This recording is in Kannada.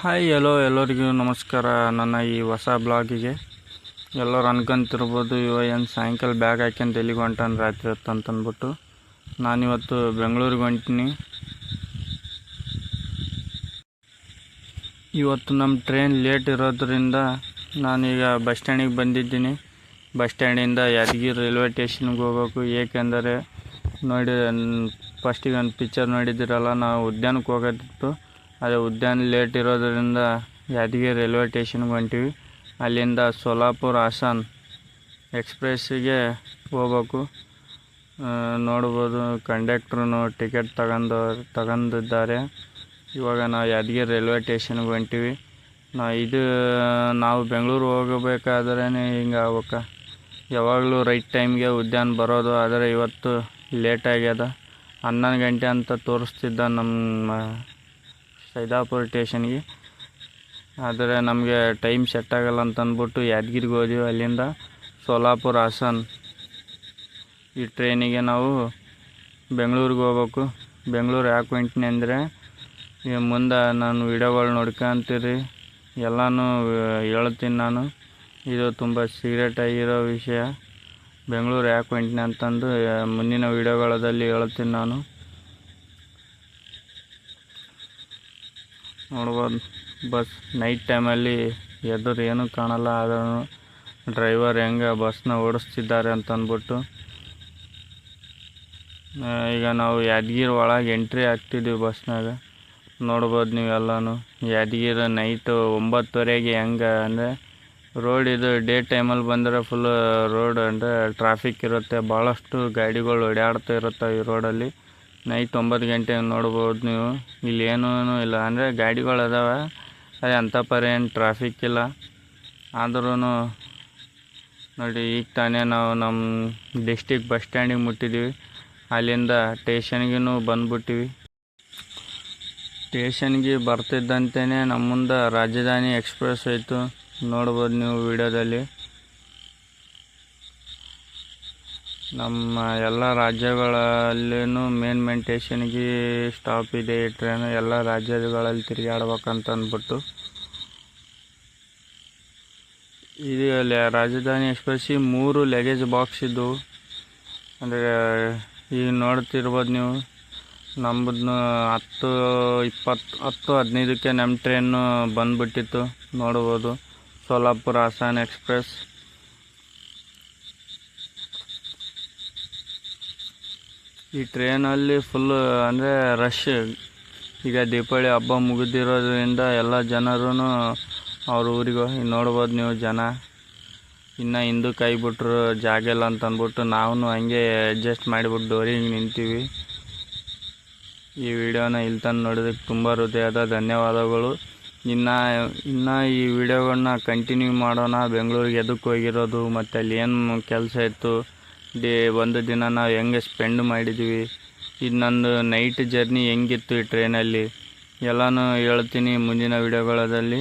ಹಾಯ್ ಎಲ್ಲರಿಗೂ ನಮಸ್ಕಾರ. ನನ್ನ ಈ ಹೊಸ ಬ್ಲಾಗಿಗೆ ಎಲ್ಲರೂ ಅನ್ಕೊಂತಿರ್ಬೋದು, ಏನು ಸಾಯಂಕಾಲ ಬ್ಯಾಗ್ ಹಾಕ್ಯಂತ ಎಲ್ಲಿಗೆ ಹೊಂಟಾನ ರಾತ್ರಿ ಹೊತ್ತು ಅಂತಂದ್ಬಿಟ್ಟು. ನಾನಿವತ್ತು ಬೆಂಗಳೂರಿಗೆ ಹೊಂಟೀನಿ. ಇವತ್ತು ನಮ್ಮ ಟ್ರೈನ್ ಲೇಟ್ ಇರೋದ್ರಿಂದ ನಾನೀಗ ಬಸ್ ಸ್ಟ್ಯಾಂಡಿಗೆ ಬಂದಿದ್ದೀನಿ. ಬಸ್ ಸ್ಟ್ಯಾಂಡಿಂದ ಯಾದಗಿರಿ ರೈಲ್ವೆ ಸ್ಟೇಷನ್ಗೆ ಹೋಗ್ಬೇಕು. ಏಕೆಂದರೆ ನೋಡಿ, ಫಸ್ಟಿಗೆ ಒಂದು ಪಿಕ್ಚರ್ ನೋಡಿದ್ದೀರಲ್ಲ, ನಾವು ಉದ್ಯಾನಕ್ಕೆ ಹೋಗೋದಿತ್ತು. ಅದೇ ಉದ್ಯಾನ ಲೇಟ್ ಇರೋದರಿಂದ ಯಾದಗಿರಿ ರೈಲ್ವೆ ಸ್ಟೇಷನ್ಗೆ ಹೊಂಟೀವಿ. ಅಲ್ಲಿಂದ ಸೋಲಾಪುರ ಹಾಸನ್ ಎಕ್ಸ್ಪ್ರೆಸ್ಸಿಗೆ ಹೋಗ್ಬೇಕು. ನೋಡ್ಬೋದು, ಕಂಡಕ್ಟ್ರು ಟಿಕೆಟ್ ತಗೊಂಡಿದ್ದಾರೆ. ಇವಾಗ ನಾವು ಯಾದಗಿರಿ ರೈಲ್ವೆ ಸ್ಟೇಷನ್ಗೆ ಹೊಂಟೀವಿ. ನಾವು ಬೆಂಗಳೂರು ಹೋಗಬೇಕಾದ್ರೆ ಹಿಂಗೆ ಆಗ್ಬೇಕು, ಯಾವಾಗಲೂ ರೈಟ್ ಟೈಮ್ಗೆ ಉದ್ಯಾನ ಬರೋದು. ಆದರೆ ಇವತ್ತು ಲೇಟ್ ಆಗ್ಯದ. 11 ಗಂಟೆ ಅಂತ ತೋರಿಸ್ತಿದ್ದ ನಮ್ಮ ಸೈದಾಪುರ ಸ್ಟೇಷನ್ಗೆ. ಆದರೆ ನಮಗೆ ಟೈಮ್ ಸೆಟ್ ಆಗಲ್ಲ ಅಂತ ಅಂದ್ಬಿಟ್ಟು ಯಾದಗಿರಿಗೆ ಹೋದ್ವಿ. ಅಲ್ಲಿಂದ ಸೋಲಾಪುರ ಹಾಸನ್ ಈ ಟ್ರೈನಿಗೆ ನಾವು ಬೆಂಗಳೂರಿಗೆ ಹೋಗ್ಬೇಕು. ಬೆಂಗಳೂರು ಯಾಕೆ ಹೊಂಟೀನಿ ಅಂದರೆ, ಮುಂದೆ ನಾನು ವೀಡಿಯೋಗಳು ನೋಡ್ಕೊಂತೀರಿ, ಎಲ್ಲನೂ ಹೇಳ್ತೀನಿ ನಾನು. ಇದು ತುಂಬ ಸೀಕ್ರೆಟ್ ಆಗಿರೋ ವಿಷಯ. ಬೆಂಗಳೂರು ಯಾಕೆ ಹೊಂಟೀನಿ ಅಂತಂದು ಮುಂದಿನ ವೀಡಿಯೋಗಳಲ್ಲಿ ಹೇಳ್ತೀನಿ ನಾನು. ನೋಡ್ಬೋದು, ಬಸ್ ನೈಟ್ ಟೈಮಲ್ಲಿ ಎದುರು ಏನೂ ಕಾಣಲ್ಲ. ಆದ್ರೂ ಡ್ರೈವರ್ ಹೆಂಗೆ ಬಸ್ನ ಓಡಿಸ್ತಿದ್ದಾರೆ ಅಂತಂದ್ಬಿಟ್ಟು. ಈಗ ನಾವು ಯಾದಗಿರಿ ಒಳಗೆ ಎಂಟ್ರಿ ಆಗ್ತಿದ್ದೀವಿ ಬಸ್ನಾಗ. ನೋಡ್ಬೋದು ನೀವೆಲ್ಲನೂ. ಯಾದಗಿರಿ ನೈಟು 9:30ಗೆ ಹೆಂಗೆ ಅಂದರೆ, ರೋಡ್ ಇದು ಡೇ ಟೈಮಲ್ಲಿ ಬಂದರೆ ಫುಲ್ ರೋಡ್ ಅಂದರೆ ಟ್ರಾಫಿಕ್ ಇರುತ್ತೆ, ಭಾಳಷ್ಟು ಗಾಡಿಗಳು ಓಡಾಡ್ತಾ ಇರುತ್ತೆ ಈ ರೋಡಲ್ಲಿ. ನೈಟ್ 9 ಗಂಟೆಗೆ ನೋಡ್ಬೋದು ನೀವು. ಇಲ್ಲಿ ಏನೂ ಇಲ್ಲ, ಅಂದರೆ ಗಾಡಿಗಳು ಅದಾವೆ, ಅದೇ ಅಂಥ ಏನು ಟ್ರಾಫಿಕ್ ಇಲ್ಲ. ಆದ್ರೂ ನೋಡಿ, ಈಗ ತಾನೇ ನಾವು ನಮ್ಮ ಡಿಸ್ಟಿಕ್ ಬಸ್ ಸ್ಟ್ಯಾಂಡಿಗೆ ಮುಟ್ಟಿದ್ದೀವಿ. ಅಲ್ಲಿಂದ ಸ್ಟೇಷನ್ಗೂ ಬಂದ್ಬಿಟ್ಟಿವಿ. ಸ್ಟೇಷನ್ಗೆ ಬರ್ತಿದ್ದಂತೆಯೇ ನಮ್ಮ ಮುಂದೆ ರಾಜಧಾನಿ ಎಕ್ಸ್ಪ್ರೆಸ್ ಆಯಿತು. ನೋಡ್ಬೋದು ನೀವು ವಿಡಿಯೋದಲ್ಲಿ. ನಮ್ಮ ಎಲ್ಲ ರಾಜ್ಯಗಳಲ್ಲೂ ಮೇನ್ ಸ್ಟೇಷನ್ಗೆ ಸ್ಟಾಪ್ ಇದೆ ಈ ಟ್ರೈನು. ಎಲ್ಲ ರಾಜ್ಯಗಳಲ್ಲಿ ತಿರುಗಾಡ್ಬೇಕಂತ ಅಂದ್ಬಿಟ್ಟು ಇದು ರಾಜಧಾನಿ ಎಕ್ಸ್ಪ್ರೆಸ್ಸಿಗೆ 3 ಲಗೇಜ್ ಬಾಕ್ಸ್ ಇದ್ದವು. ಅಂದರೆ ಈಗ ನೋಡ್ತಿರ್ಬೋದು ನೀವು, ನಮ್ಮದನ್ನು 10-15ಕ್ಕೆ ನಮ್ಮ ಟ್ರೈನು ಬಂದುಬಿಟ್ಟಿತ್ತು. ನೋಡ್ಬೋದು, ಸೋಲಾಪುರ ಹಾಸನ್ ಎಕ್ಸ್ಪ್ರೆಸ್. ಈ ಟ್ರೈನಲ್ಲಿ ಫುಲ್ಲು ಅಂದರೆ ರಶ್. ಈಗ ದೀಪಾವಳಿ ಹಬ್ಬ ಮುಗಿದಿರೋದ್ರಿಂದ ಎಲ್ಲ ಜನರೂ ಅವ್ರ ಊರಿಗೆ ನೋಡ್ಬೋದು ನೀವು. ಜನ ಇನ್ನೂ ಹಿಂದಕ್ಕೆ ಆಗಿಬಿಟ್ರು, ಜಾಗ ಇಲ್ಲ ಅಂತ ಅಂದ್ಬಿಟ್ಟು ನಾವು ಹಂಗೆ ಅಡ್ಜಸ್ಟ್ ಮಾಡಿಬಿಟ್ಟು ಡೋರಿಗೆ ನಿಂತೀವಿ. ಈ ವಿಡಿಯೋನ ಇಲ್ಲಿ ತನಕ ನೋಡೋದಕ್ಕೆ ತುಂಬ ಹೃದಯದ ಧನ್ಯವಾದಗಳು. ಇನ್ನು ಈ ವಿಡಿಯೋಗಳನ್ನ ಕಂಟಿನ್ಯೂ ಮಾಡೋಣ. ಬೆಂಗಳೂರಿಗೆ ಎದಕ್ಕೆ ಹೋಗಿರೋದು, ಮತ್ತು ಅಲ್ಲಿ ಏನು ಕೆಲಸ ಇತ್ತು, ಒಂದು ದಿನ ನಾವು ಹೆಂಗೆ ಸ್ಪೆಂಡ್ ಮಾಡಿದ್ವಿ, ಇದು ನಂದು ನೈಟ್ ಜರ್ನಿ ಹೆಂಗಿತ್ತು ಈ ಟ್ರೈನಲ್ಲಿ, ಎಲ್ಲನೂ ಹೇಳ್ತೀನಿ ಮುಂದಿನ ವಿಡಿಯೋಗಳಲ್ಲಿ.